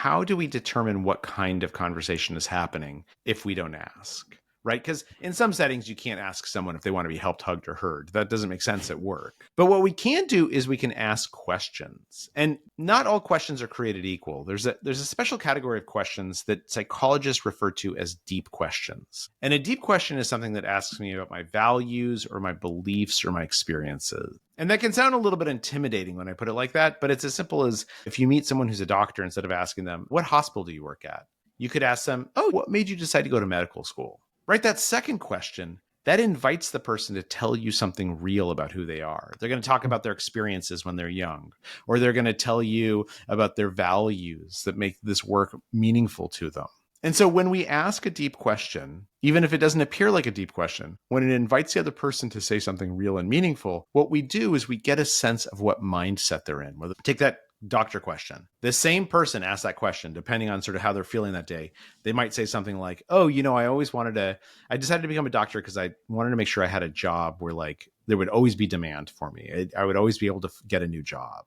how do we determine what kind of conversation is happening if we don't ask? Right? Because in some settings, you can't ask someone if they want to be helped, hugged, or heard. That doesn't make sense at work. But what we can do is we can ask questions. And not all questions are created equal. There's a special category of questions that psychologists refer to as deep questions. And a deep question is something that asks me about my values or my beliefs or my experiences. And that can sound a little bit intimidating when I put it like that, but it's as simple as if you meet someone who's a doctor, instead of asking them, what hospital do you work at? You could ask them, oh, what made you decide to go to medical school? Right? That second question, that invites the person to tell you something real about who they are. They're going to talk about their experiences when they're young, or they're going to tell you about their values that make this work meaningful to them. And so when we ask a deep question, even if it doesn't appear like a deep question, when it invites the other person to say something real and meaningful, what we do is we get a sense of what mindset they're in. Take that doctor question. The same person asks that question, depending on sort of how they're feeling that day. They might say something like, oh, I decided to become a doctor because I wanted to make sure I had a job where like there would always be demand for me. I would always be able to get a new job.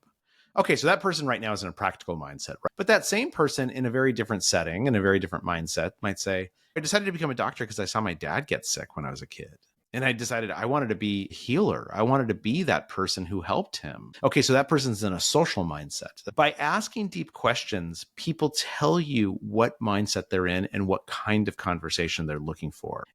Okay, so that person right now is in a practical mindset, right? But that same person in a very different setting, in a very different mindset, might say, I decided to become a doctor because I saw my dad get sick when I was a kid. And I decided I wanted to be a healer. I wanted to be that person who helped him. Okay, so that person's in a social mindset. By asking deep questions, people tell you what mindset they're in and what kind of conversation they're looking for.